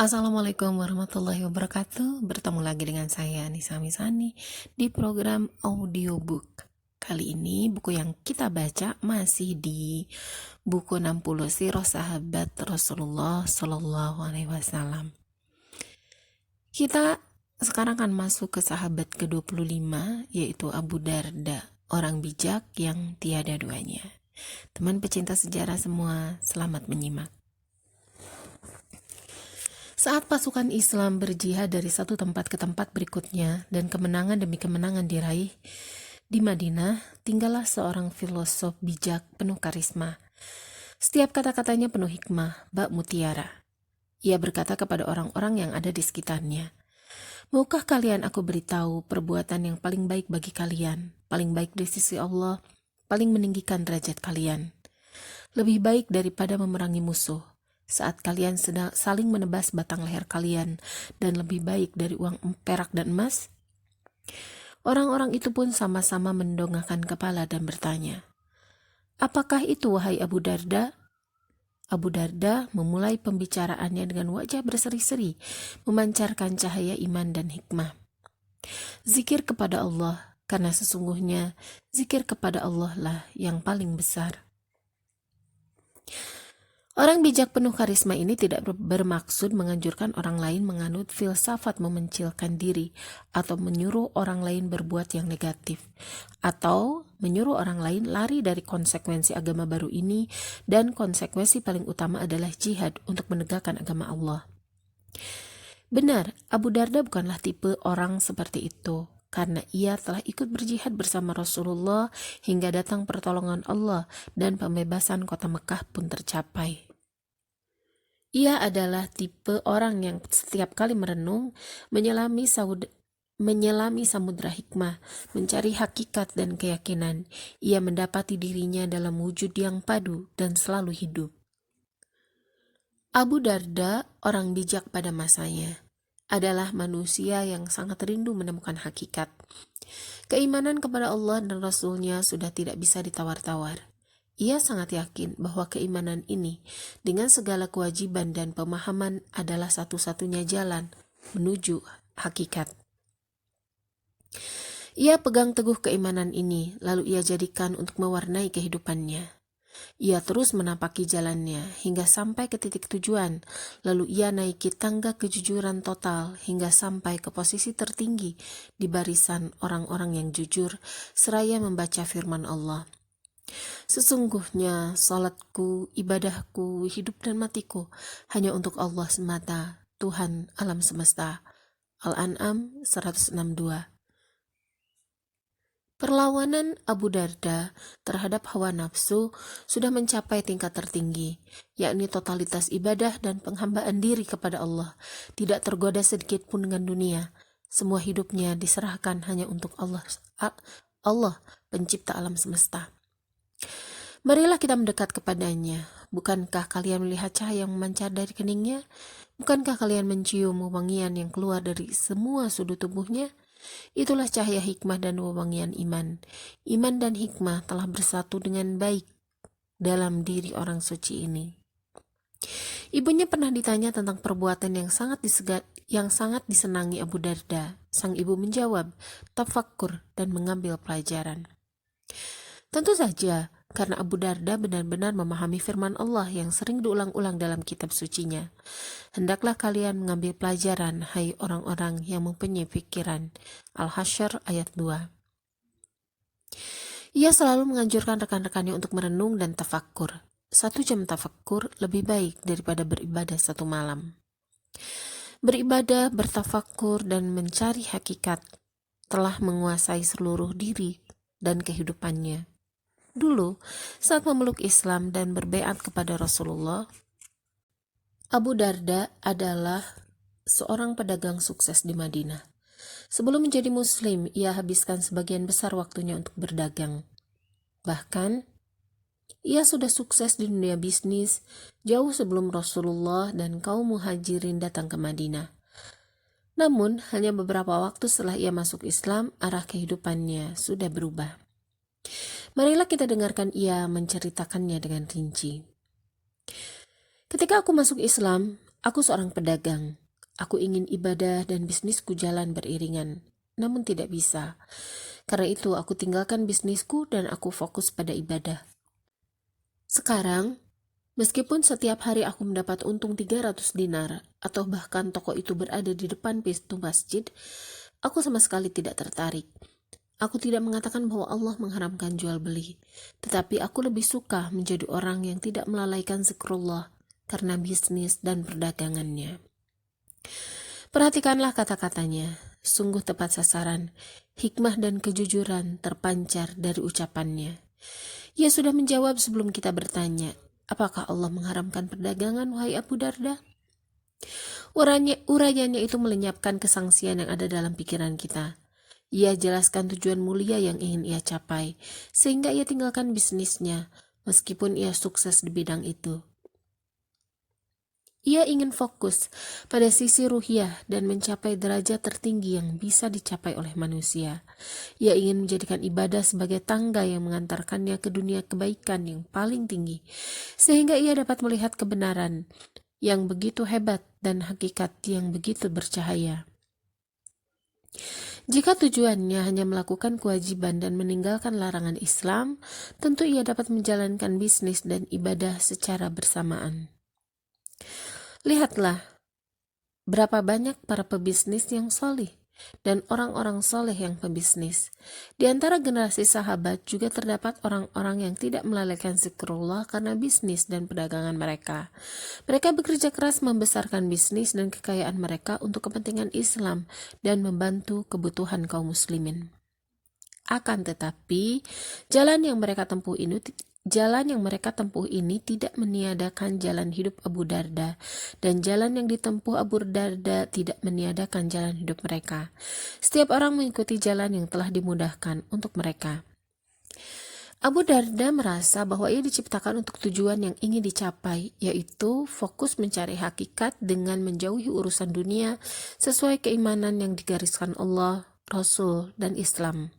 Assalamualaikum warahmatullahi wabarakatuh. Bertemu lagi dengan saya Nisa Misani di program audiobook. Kali ini buku yang kita baca masih di buku 60 Sirah Sahabat Rasulullah Sallallahu Alaihi Wasallam. Kita sekarang akan masuk ke sahabat ke-25, yaitu Abu Darda, orang bijak yang tiada duanya. Teman pecinta sejarah semua, selamat menyimak. Saat pasukan Islam berjihad dari satu tempat ke tempat berikutnya dan kemenangan demi kemenangan diraih, di Madinah tinggallah seorang filosof bijak penuh karisma. Setiap kata-katanya penuh hikmah, bak mutiara. Ia berkata kepada orang-orang yang ada di sekitarnya, "Maukah kalian aku beritahu perbuatan yang paling baik bagi kalian, paling baik di sisi Allah, paling meninggikan derajat kalian? Lebih baik daripada memerangi musuh, saat kalian sedang saling menebas batang leher kalian, dan lebih baik dari uang perak dan emas?" Orang-orang itu pun sama-sama mendongakkan kepala dan bertanya, "Apakah itu, wahai Abu Darda?" Abu Darda memulai pembicaraannya dengan wajah berseri-seri, memancarkan cahaya iman dan hikmah. "Zikir kepada Allah, karena sesungguhnya zikir kepada Allah lah yang paling besar." Orang bijak penuh karisma ini tidak bermaksud menganjurkan orang lain menganut filsafat memencilkan diri, atau menyuruh orang lain berbuat yang negatif, atau menyuruh orang lain lari dari konsekuensi agama baru ini, dan konsekuensi paling utama adalah jihad untuk menegakkan agama Allah. Benar, Abu Darda bukanlah tipe orang seperti itu, karena ia telah ikut berjihad bersama Rasulullah hingga datang pertolongan Allah dan pembebasan kota Mekah pun tercapai. Ia adalah tipe orang yang setiap kali merenung, menyelami samudra hikmah, mencari hakikat dan keyakinan, ia mendapati dirinya dalam wujud yang padu dan selalu hidup. Abu Darda, orang bijak pada masanya, adalah manusia yang sangat rindu menemukan hakikat. Keimanan kepada Allah dan Rasul-Nya sudah tidak bisa ditawar-tawar. Ia sangat yakin bahwa keimanan ini dengan segala kewajiban dan pemahaman adalah satu-satunya jalan menuju hakikat. Ia pegang teguh keimanan ini, lalu ia jadikan untuk mewarnai kehidupannya. Ia terus menapaki jalannya hingga sampai ke titik tujuan, lalu ia naiki tangga kejujuran total hingga sampai ke posisi tertinggi di barisan orang-orang yang jujur, seraya membaca firman Allah. "Sesungguhnya salatku, ibadahku, hidup dan matiku hanya untuk Allah semata, Tuhan alam semesta." Al-An'am 162. Perlawanan Abu Darda terhadap hawa nafsu sudah mencapai tingkat tertinggi, yakni totalitas ibadah dan penghambaan diri kepada Allah, tidak tergoda sedikit pun dengan dunia. Semua hidupnya diserahkan hanya untuk Allah, pencipta alam semesta. Marilah kita mendekat kepadanya. Bukankah kalian melihat cahaya yang memancar dari keningnya? Bukankah kalian mencium wewangian yang keluar dari semua sudut tubuhnya? Itulah cahaya hikmah dan wewangian iman. Iman dan hikmah telah bersatu dengan baik dalam diri orang suci ini. Ibunya pernah ditanya tentang perbuatan yang sangat disenangi Abu Darda. Sang ibu menjawab, tafakkur dan mengambil pelajaran. Tentu saja, karena Abu Darda benar-benar memahami firman Allah yang sering diulang-ulang dalam kitab sucinya. Hendaklah kalian mengambil pelajaran, hai orang-orang yang mempunyai pikiran. Al-Hasyr ayat 2. Ia selalu menganjurkan rekan-rekannya untuk merenung dan tafakkur. 1 jam tafakkur lebih baik daripada beribadah 1 malam. Beribadah, bertafakkur, dan mencari hakikat telah menguasai seluruh diri dan kehidupannya. Dulu, saat memeluk Islam dan berbaiat kepada Rasulullah, Abu Darda adalah seorang pedagang sukses di Madinah. Sebelum menjadi muslim, ia habiskan sebagian besar waktunya untuk berdagang. Bahkan, ia sudah sukses di dunia bisnis jauh sebelum Rasulullah dan kaum muhajirin datang ke Madinah. Namun, hanya beberapa waktu setelah ia masuk Islam, arah kehidupannya sudah berubah. Marilah kita dengarkan ia menceritakannya dengan rinci. Ketika aku masuk Islam, Aku seorang pedagang. Aku ingin ibadah dan bisnisku jalan beriringan, namun tidak bisa. Karena itu aku tinggalkan bisnisku dan aku fokus pada ibadah. Sekarang, meskipun setiap hari aku mendapat untung 300 dinar, atau bahkan toko itu berada di depan pintu masjid, aku sama sekali tidak tertarik. Aku tidak mengatakan bahwa Allah mengharamkan jual beli, tetapi aku lebih suka menjadi orang yang tidak melalaikan zikrullah karena bisnis dan perdagangannya. Perhatikanlah kata-katanya, sungguh tepat sasaran, hikmah dan kejujuran terpancar dari ucapannya. Ia sudah menjawab sebelum kita bertanya, apakah Allah mengharamkan perdagangan, wahai Abu Darda? Urayanya itu melenyapkan kesangsian yang ada dalam pikiran kita. Ia jelaskan tujuan mulia yang ingin ia capai, sehingga ia tinggalkan bisnisnya, meskipun ia sukses di bidang itu. Ia ingin fokus pada sisi ruhiyah dan mencapai derajat tertinggi yang bisa dicapai oleh manusia. Ia ingin menjadikan ibadah sebagai tangga yang mengantarkannya ke dunia kebaikan yang paling tinggi, sehingga ia dapat melihat kebenaran yang begitu hebat dan hakikat yang begitu bercahaya. Jika tujuannya hanya melakukan kewajiban dan meninggalkan larangan Islam, tentu ia dapat menjalankan bisnis dan ibadah secara bersamaan. Lihatlah, berapa banyak para pebisnis yang solih dan orang-orang soleh yang pebisnis. Di antara generasi sahabat juga terdapat orang-orang yang tidak melalaikan zikrullah karena bisnis dan perdagangan mereka. Mereka bekerja keras membesarkan bisnis dan kekayaan mereka untuk kepentingan Islam dan membantu kebutuhan kaum muslimin. Akan tetapi, jalan yang mereka tempuh ini tidak meniadakan jalan hidup Abu Darda, dan jalan yang ditempuh Abu Darda tidak meniadakan jalan hidup mereka. Setiap orang mengikuti jalan yang telah dimudahkan untuk mereka. Abu Darda merasa bahwa ia diciptakan untuk tujuan yang ingin dicapai, yaitu fokus mencari hakikat dengan menjauhi urusan dunia sesuai keimanan yang digariskan Allah, Rasul, dan Islam.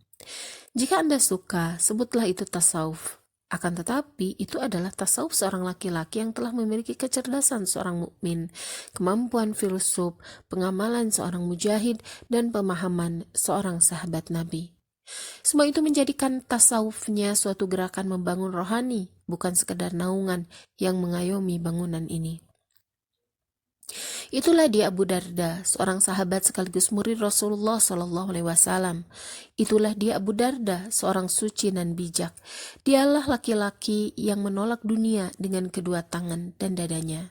Jika Anda suka, sebutlah itu tasawuf. Akan tetapi, itu adalah tasawuf seorang laki-laki yang telah memiliki kecerdasan seorang mukmin, kemampuan filsuf, pengamalan seorang mujahid, dan pemahaman seorang sahabat Nabi. Semua itu menjadikan tasawufnya suatu gerakan membangun rohani, bukan sekedar naungan yang mengayomi bangunan ini. Itulah dia Abu Darda, seorang sahabat sekaligus murid Rasulullah SAW. Itulah dia Abu Darda, seorang suci dan bijak. Dialah laki-laki yang menolak dunia dengan kedua tangan dan dadanya.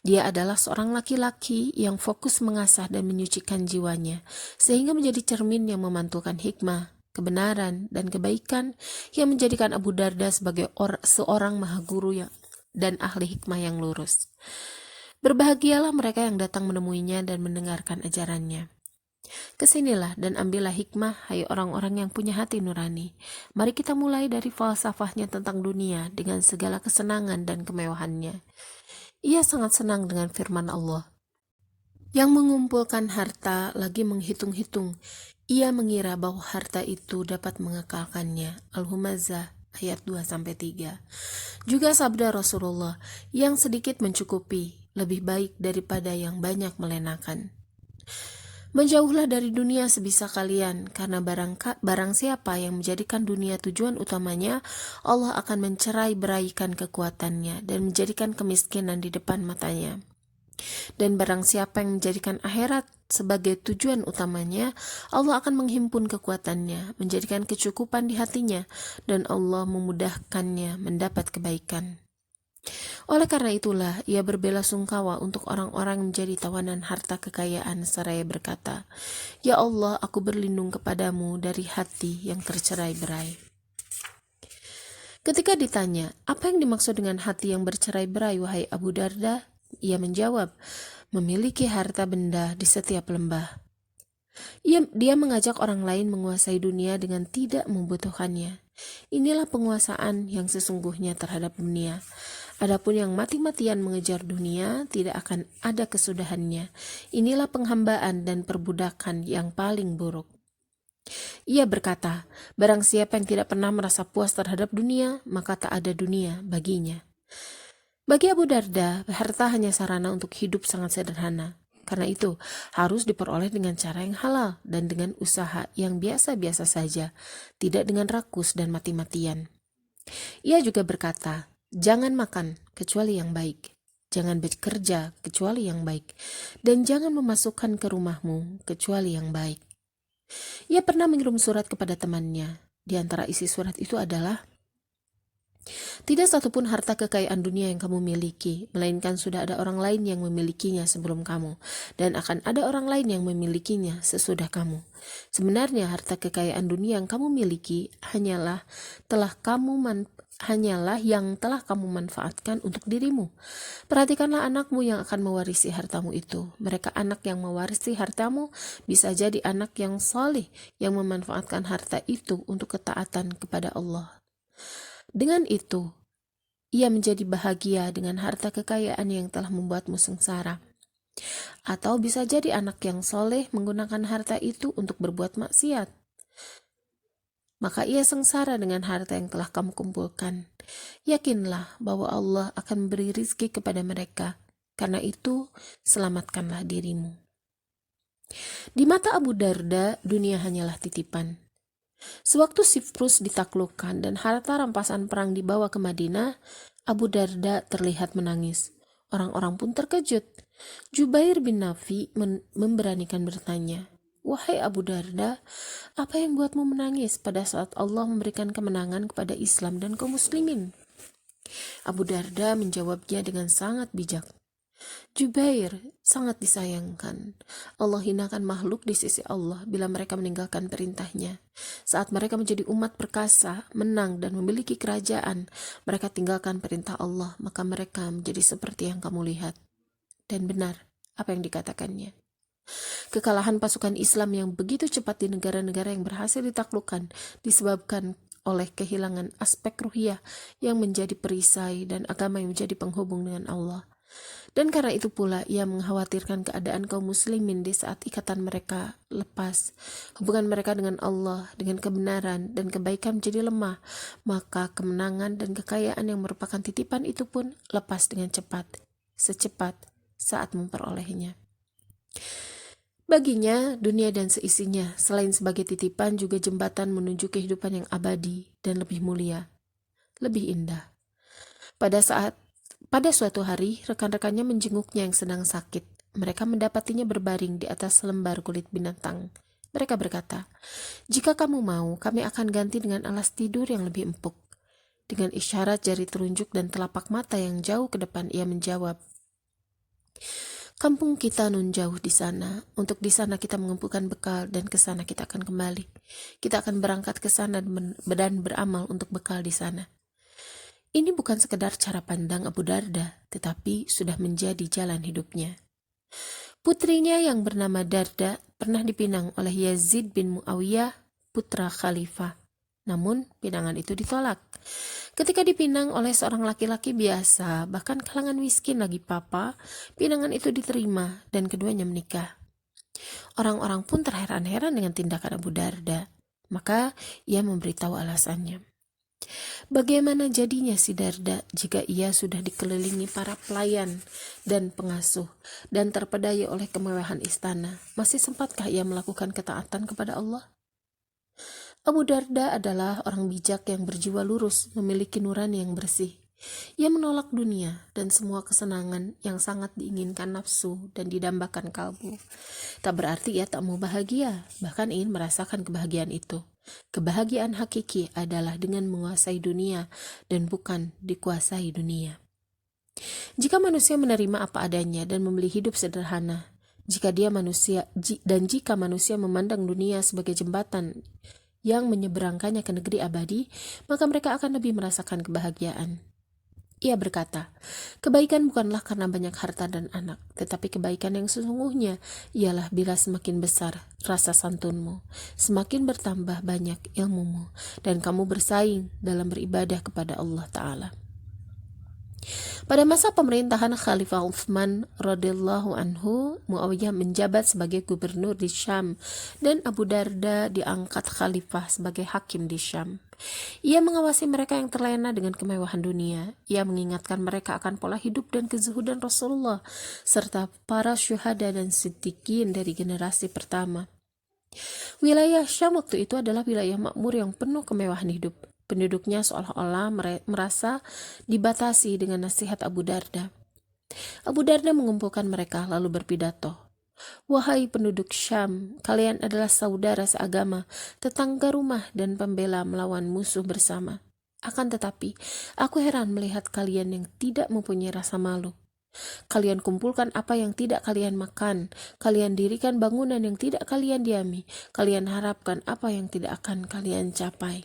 Dia adalah seorang laki-laki yang fokus mengasah dan menyucikan jiwanya, sehingga menjadi cermin yang memantulkan hikmah, kebenaran, dan kebaikan yang menjadikan Abu Darda sebagai seorang maha guru dan ahli hikmah yang lurus. Berbahagialah mereka yang datang menemuinya dan mendengarkan ajarannya. Kesinilah dan ambillah hikmah, hai orang-orang yang punya hati nurani. Mari kita mulai dari falsafahnya tentang dunia dengan segala kesenangan dan kemewahannya. Ia sangat senang dengan firman Allah. Yang mengumpulkan harta lagi menghitung-hitung. Ia mengira bahwa harta itu dapat mengekalkannya. Al-Humazah ayat 2-3. Juga sabda Rasulullah, yang sedikit mencukupi, lebih baik daripada yang banyak melenakan. Menjauhlah dari dunia sebisa kalian, karena barang siapa yang menjadikan dunia tujuan utamanya, Allah akan mencerai-beraikan kekuatannya dan menjadikan kemiskinan di depan matanya. Dan barang siapa yang menjadikan akhirat sebagai tujuan utamanya, Allah akan menghimpun kekuatannya, menjadikan kecukupan di hatinya, dan Allah memudahkannya mendapat kebaikan. Oleh karena itulah, ia berbelasungkawa untuk orang-orang yang menjadi tawanan harta kekayaan, seraya berkata, Ya Allah, aku berlindung kepadamu dari hati yang tercerai-berai. Ketika ditanya, apa yang dimaksud dengan hati yang bercerai-berai, wahai Abu Darda? Ia menjawab, memiliki harta benda di setiap lembah. Dia mengajak orang lain menguasai dunia dengan tidak membutuhkannya. Inilah penguasaan yang sesungguhnya terhadap dunia. Adapun yang mati-matian mengejar dunia, tidak akan ada kesudahannya. Inilah penghambaan dan perbudakan yang paling buruk. Ia berkata, barang siapa yang tidak pernah merasa puas terhadap dunia, maka tak ada dunia baginya. Bagi Abu Darda, harta hanya sarana untuk hidup sangat sederhana. Karena itu, harus diperoleh dengan cara yang halal dan dengan usaha yang biasa-biasa saja, tidak dengan rakus dan mati-matian. Ia juga berkata, jangan makan kecuali yang baik, jangan bekerja kecuali yang baik, dan jangan memasukkan ke rumahmu kecuali yang baik. Ia pernah mengirim surat kepada temannya. Di antara isi surat itu adalah, tidak satupun harta kekayaan dunia yang kamu miliki, melainkan sudah ada orang lain yang memilikinya sebelum kamu, dan akan ada orang lain yang memilikinya sesudah kamu. Sebenarnya harta kekayaan dunia yang kamu miliki hanyalah yang telah kamu manfaatkan untuk dirimu. Perhatikanlah anakmu yang akan mewarisi hartamu itu. Mereka anak yang mewarisi hartamu bisa jadi anak yang saleh yang memanfaatkan harta itu untuk ketaatan kepada Allah. Dengan itu, ia menjadi bahagia dengan harta kekayaan yang telah membuatmu sengsara. Atau bisa jadi anak yang soleh menggunakan harta itu untuk berbuat maksiat. Maka ia sengsara dengan harta yang telah kamu kumpulkan. Yakinlah bahwa Allah akan memberi rizki kepada mereka. Karena itu, selamatkanlah dirimu. Di mata Abu Darda, dunia hanyalah titipan. Sewaktu Siprus ditaklukkan dan harta rampasan perang dibawa ke Madinah, Abu Darda terlihat menangis. Orang-orang pun terkejut. Jubair bin Nafi memberanikan bertanya, "Wahai Abu Darda, apa yang buatmu menangis pada saat Allah memberikan kemenangan kepada Islam dan kaum muslimin?" Abu Darda menjawabnya dengan sangat bijak. Jubair, sangat disayangkan. Allah hinakan makhluk di sisi Allah bila mereka meninggalkan perintahnya. Saat mereka menjadi umat perkasa, menang dan memiliki kerajaan, mereka tinggalkan perintah Allah, maka mereka menjadi seperti yang kamu lihat. Dan benar apa yang dikatakannya. Kekalahan pasukan Islam yang begitu cepat di negara-negara yang berhasil ditaklukkan disebabkan oleh kehilangan aspek ruhiyah yang menjadi perisai dan agama yang menjadi penghubung dengan Allah. Dan karena itu pula ia mengkhawatirkan keadaan kaum muslimin di saat ikatan mereka lepas. Hubungan mereka dengan Allah, dengan kebenaran dan kebaikan menjadi lemah. Maka kemenangan dan kekayaan yang merupakan titipan itu pun lepas dengan cepat. Secepat saat memperolehnya. Baginya, dunia dan seisinya selain sebagai titipan juga jembatan menuju kehidupan yang abadi dan lebih mulia, lebih indah. Pada suatu hari, rekan-rekannya menjenguknya yang sedang sakit. Mereka mendapatinya berbaring di atas lembar kulit binatang. Mereka berkata, "Jika kamu mau, kami akan ganti dengan alas tidur yang lebih empuk." Dengan isyarat jari telunjuk dan telapak mata yang jauh ke depan, ia menjawab, "Kampung kita nun jauh di sana. Untuk di sana kita mengumpulkan bekal dan ke sana kita akan kembali. Kita akan berangkat ke sana dan beramal untuk bekal di sana." Ini bukan sekedar cara pandang Abu Darda, tetapi sudah menjadi jalan hidupnya. Putrinya yang bernama Darda pernah dipinang oleh Yazid bin Muawiyah, putra khalifah. Namun, pinangan itu ditolak. Ketika dipinang oleh seorang laki-laki biasa, bahkan kalangan miskin lagi papa, pinangan itu diterima dan keduanya menikah. Orang-orang pun terheran-heran dengan tindakan Abu Darda. Maka ia memberitahu alasannya. Bagaimana jadinya si Darda jika ia sudah dikelilingi para pelayan dan pengasuh dan terpedaya oleh kemewahan istana? Masih sempatkah ia melakukan ketaatan kepada Allah? Abu Darda adalah orang bijak yang berjiwa lurus, memiliki nurani yang bersih. Ia menolak dunia dan semua kesenangan yang sangat diinginkan nafsu dan didambakan kalbu. Tak berarti ia tak mau bahagia, bahkan ingin merasakan kebahagiaan itu. Kebahagiaan hakiki adalah dengan menguasai dunia dan bukan dikuasai dunia. Jika manusia menerima apa adanya dan memilih hidup sederhana, jika manusia memandang dunia sebagai jembatan yang menyeberangkannya ke negeri abadi, maka mereka akan lebih merasakan kebahagiaan. Ia berkata, kebaikan bukanlah karena banyak harta dan anak, tetapi kebaikan yang sesungguhnya ialah bila semakin besar rasa santunmu, semakin bertambah banyak ilmumu, dan kamu bersaing dalam beribadah kepada Allah Ta'ala. Pada masa pemerintahan Khalifah Utsman radhiyallahu anhu, Muawiyah menjabat sebagai gubernur di Syam dan Abu Darda diangkat khalifah sebagai hakim di Syam. Ia mengawasi mereka yang terlena dengan kemewahan dunia. Ia mengingatkan mereka akan pola hidup dan kezuhudan Rasulullah, serta para syuhada dan siddiqin dari generasi pertama. Wilayah Syam waktu itu adalah wilayah makmur yang penuh kemewahan hidup. Penduduknya seolah-olah merasa dibatasi dengan nasihat Abu Darda. Abu Darda mengumpulkan mereka lalu berpidato. Wahai penduduk Syam, kalian adalah saudara seagama, tetangga rumah dan pembela melawan musuh bersama. Akan tetapi, aku heran melihat kalian yang tidak mempunyai rasa malu. Kalian kumpulkan apa yang tidak kalian makan, kalian dirikan bangunan yang tidak kalian diami, kalian harapkan apa yang tidak akan kalian capai.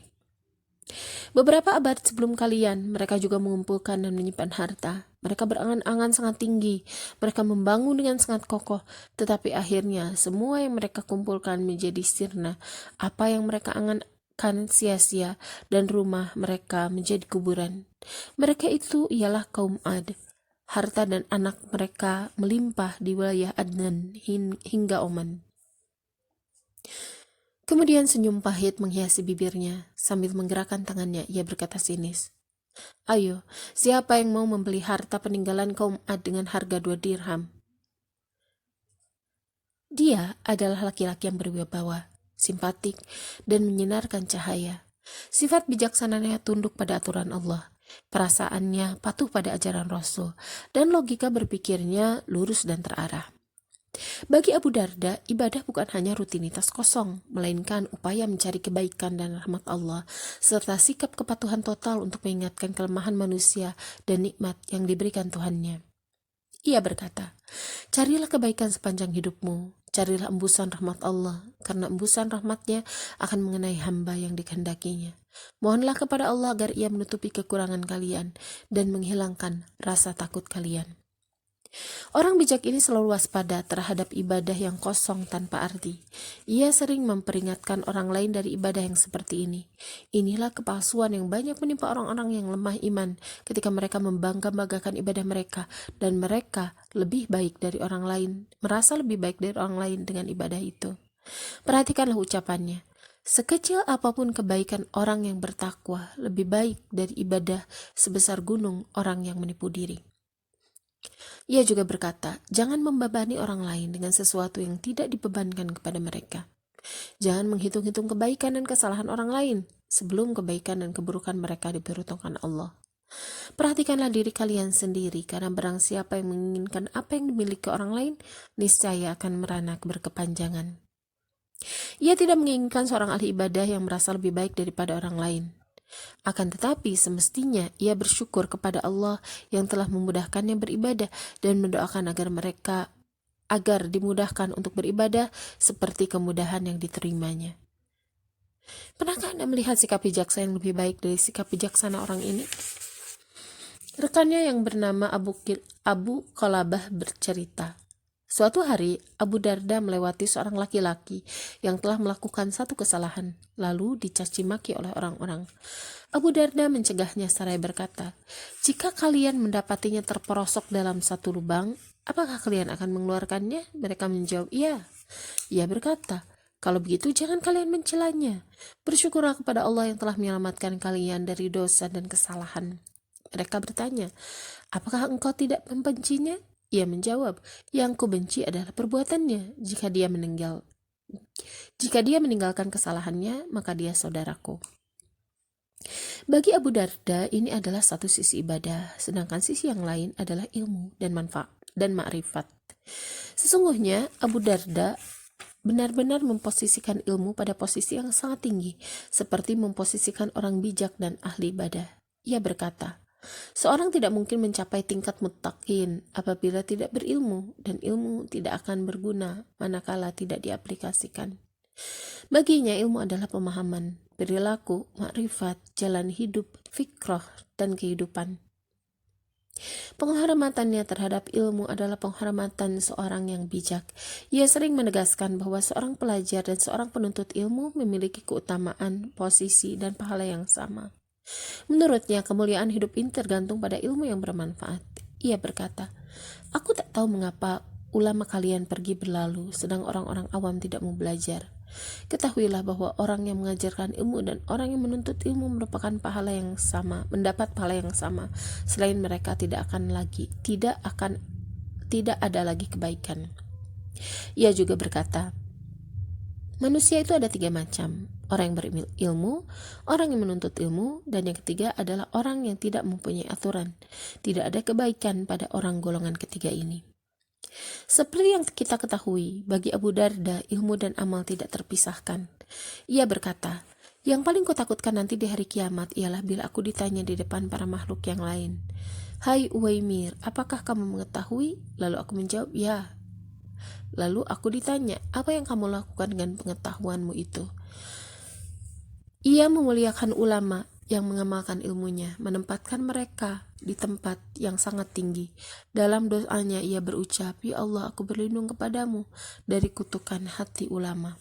Beberapa abad sebelum kalian, mereka juga mengumpulkan dan menyimpan harta. Mereka berangan-angan sangat tinggi, mereka membangun dengan sangat kokoh, tetapi akhirnya semua yang mereka kumpulkan menjadi sirna. Apa yang mereka angankan sia-sia, dan rumah mereka menjadi kuburan. Mereka itu ialah kaum Ad. Harta dan anak mereka melimpah di wilayah Adnan hingga Oman. Kemudian senyum pahit menghiasi bibirnya. Sambil menggerakkan tangannya, ia berkata sinis, "Ayo, siapa yang mau membeli harta peninggalan kaum Ad dengan harga 2 dirham?" Dia adalah laki-laki yang berwibawa, simpatik, dan menyinarkan cahaya. Sifat bijaksananya tunduk pada aturan Allah. Perasaannya patuh pada ajaran Rasul, dan logika berpikirnya lurus dan terarah. Bagi Abu Darda, ibadah bukan hanya rutinitas kosong, melainkan upaya mencari kebaikan dan rahmat Allah, serta sikap kepatuhan total untuk mengingatkan kelemahan manusia dan nikmat yang diberikan Tuhannya. Ia berkata, "Carilah kebaikan sepanjang hidupmu, carilah embusan rahmat Allah, karena embusan rahmatnya akan mengenai hamba yang dikehendakinya. Mohonlah kepada Allah agar ia menutupi kekurangan kalian dan menghilangkan rasa takut kalian." Orang bijak ini selalu waspada terhadap ibadah yang kosong tanpa arti. Ia sering memperingatkan orang lain dari ibadah yang seperti ini. Inilah kepalsuan yang banyak menimpa orang-orang yang lemah iman ketika mereka membangga-banggakan ibadah mereka dan mereka lebih baik dari orang lain, merasa lebih baik dari orang lain dengan ibadah itu. Perhatikanlah ucapannya. Sekecil apapun kebaikan orang yang bertakwa lebih baik dari ibadah sebesar gunung orang yang menipu diri. Ia juga berkata, jangan membebani orang lain dengan sesuatu yang tidak dibebankan kepada mereka. Jangan menghitung-hitung kebaikan dan kesalahan orang lain sebelum kebaikan dan keburukan mereka diperhitungkan Allah. Perhatikanlah diri kalian sendiri, karena barang siapa yang menginginkan apa yang dimiliki orang lain, niscaya akan merana berkepanjangan. Ia tidak menginginkan seorang ahli ibadah yang merasa lebih baik daripada orang lain. Akan tetapi semestinya ia bersyukur kepada Allah yang telah memudahkannya beribadah dan mendoakan agar dimudahkan untuk beribadah seperti kemudahan yang diterimanya. Pernahkah Anda melihat sikap bijaksana yang lebih baik dari sikap bijaksana orang ini? Rekannya yang bernama Abu Qalabah bercerita, suatu hari Abu Darda melewati seorang laki-laki yang telah melakukan satu kesalahan, lalu dicaci maki oleh orang-orang. Abu Darda mencegahnya seraya berkata, "Jika kalian mendapatinya terperosok dalam satu lubang, apakah kalian akan mengeluarkannya?" Mereka menjawab, "Iya." Ia berkata, "Kalau begitu jangan kalian mencelanya. Bersyukurlah kepada Allah yang telah menyelamatkan kalian dari dosa dan kesalahan." Mereka bertanya, "Apakah engkau tidak membencinya?" Ia menjawab, "Yang kubenci adalah perbuatannya. Jika dia meninggalkan kesalahannya, maka dia saudaraku." Bagi Abu Darda, ini adalah satu sisi ibadah, sedangkan sisi yang lain adalah ilmu dan manfaat dan ma'rifat. Sesungguhnya Abu Darda benar-benar memposisikan ilmu pada posisi yang sangat tinggi, seperti memposisikan orang bijak dan ahli ibadah. Ia berkata, "Seorang tidak mungkin mencapai tingkat muttaqin apabila tidak berilmu, dan ilmu tidak akan berguna manakala tidak diaplikasikan." Baginya ilmu adalah pemahaman, perilaku, makrifat, jalan hidup, fikrah, dan kehidupan. Penghormatannya terhadap ilmu adalah penghormatan seorang yang bijak. Ia sering menegaskan bahwa seorang pelajar dan seorang penuntut ilmu memiliki keutamaan, posisi, dan pahala yang sama. Menurutnya, kemuliaan hidup ini tergantung pada ilmu yang bermanfaat. Ia berkata, "Aku tak tahu mengapa ulama kalian pergi berlalu, sedang orang-orang awam tidak mau belajar. Ketahuilah bahwa orang yang mengajarkan ilmu dan orang yang menuntut ilmu merupakan pahala yang sama, mendapat pahala yang sama. Selain mereka tidak ada lagi kebaikan. Ia juga berkata, manusia itu ada 3 macam, orang yang berilmu, orang yang menuntut ilmu, dan yang ketiga adalah orang yang tidak mempunyai aturan. Tidak ada kebaikan pada orang golongan ketiga ini. Seperti yang kita ketahui, bagi Abu Darda, ilmu dan amal tidak terpisahkan. Ia berkata, yang paling kutakutkan nanti di hari kiamat ialah bila aku ditanya di depan para makhluk yang lain, hai Uwaimir, apakah kamu mengetahui? Lalu aku menjawab, ya. Lalu aku ditanya, apa yang kamu lakukan dengan pengetahuanmu itu? Ia memuliakan ulama yang mengamalkan ilmunya, menempatkan mereka di tempat yang sangat tinggi. Dalam doanya ia berucap, ya Allah, aku berlindung kepadamu dari kutukan hati ulama.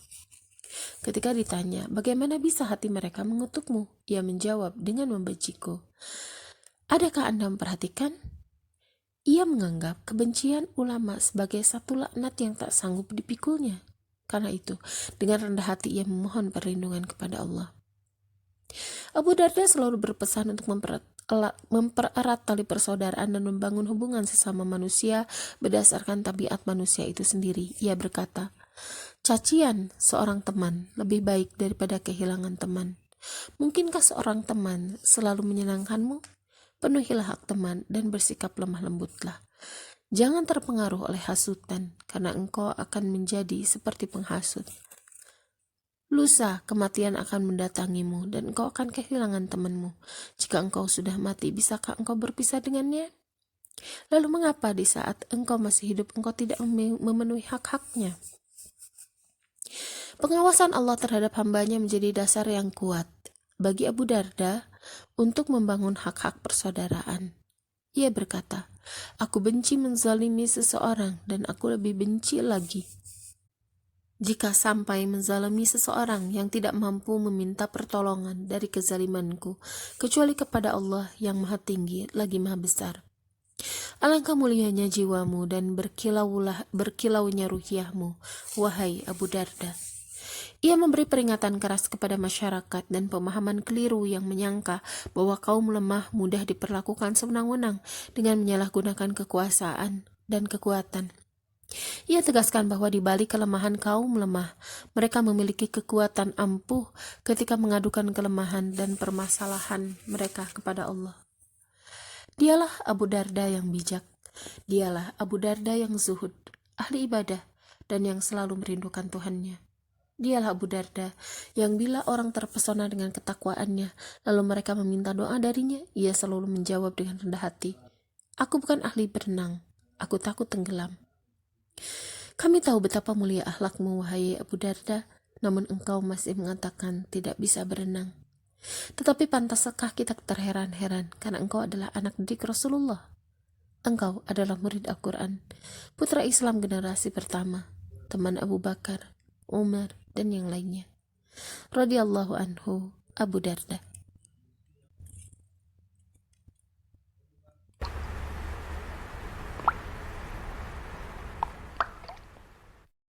Ketika ditanya, bagaimana bisa hati mereka mengutukmu? Ia menjawab dengan membenciku. Adakah Anda memperhatikan? Ia menganggap kebencian ulama sebagai satu laknat yang tak sanggup dipikulnya. Karena itu, dengan rendah hati ia memohon perlindungan kepada Allah. Abu Darda selalu berpesan untuk mempererat tali persaudaraan dan membangun hubungan sesama manusia berdasarkan tabiat manusia itu sendiri. Ia berkata, cacian seorang teman lebih baik daripada kehilangan teman. Mungkinkah seorang teman selalu menyenangkanmu? Penuhilah hak teman dan bersikap lemah lembutlah. Jangan terpengaruh oleh hasutan, karena engkau akan menjadi seperti penghasut. Lusa kematian akan mendatangimu dan engkau akan kehilangan temanmu. Jika engkau sudah mati, bisakah engkau berpisah dengannya? Lalu mengapa di saat engkau masih hidup engkau tidak memenuhi hak-haknya? Pengawasan Allah terhadap hambanya menjadi dasar yang kuat bagi Abu Darda untuk membangun hak-hak persaudaraan. Ia berkata, aku benci menzalimi seseorang dan aku lebih benci lagi jika sampai menzalimi seseorang yang tidak mampu meminta pertolongan dari kezalimanku, kecuali kepada Allah yang maha tinggi lagi maha besar. Alangkah mulianya jiwamu dan berkilaunya ruhiyahmu, wahai Abu Darda. Ia memberi peringatan keras kepada masyarakat dan pemahaman keliru yang menyangka bahwa kaum lemah mudah diperlakukan sewenang-wenang dengan menyalahgunakan kekuasaan dan kekuatan. Ia tegaskan bahwa di balik kelemahan kaum lemah, mereka memiliki kekuatan ampuh ketika mengadukan kelemahan dan permasalahan mereka kepada Allah. Dialah Abu Darda yang bijak. Dialah Abu Darda yang zuhud, ahli ibadah, dan yang selalu merindukan Tuhannya. Dialah Abu Darda yang bila orang terpesona dengan ketakwaannya, lalu mereka meminta doa darinya, ia selalu menjawab dengan rendah hati, aku bukan ahli berenang, aku takut tenggelam. Kami tahu betapa mulia akhlakmu, wahai Abu Darda, namun engkau masih mengatakan tidak bisa berenang. Tetapi pantaskah kita terheran-heran karena engkau adalah anak didik Rasulullah. Engkau adalah murid Al-Quran, putra Islam generasi pertama, teman Abu Bakar, Umar, dan yang lainnya. Radhiyallahu anhu, Abu Darda.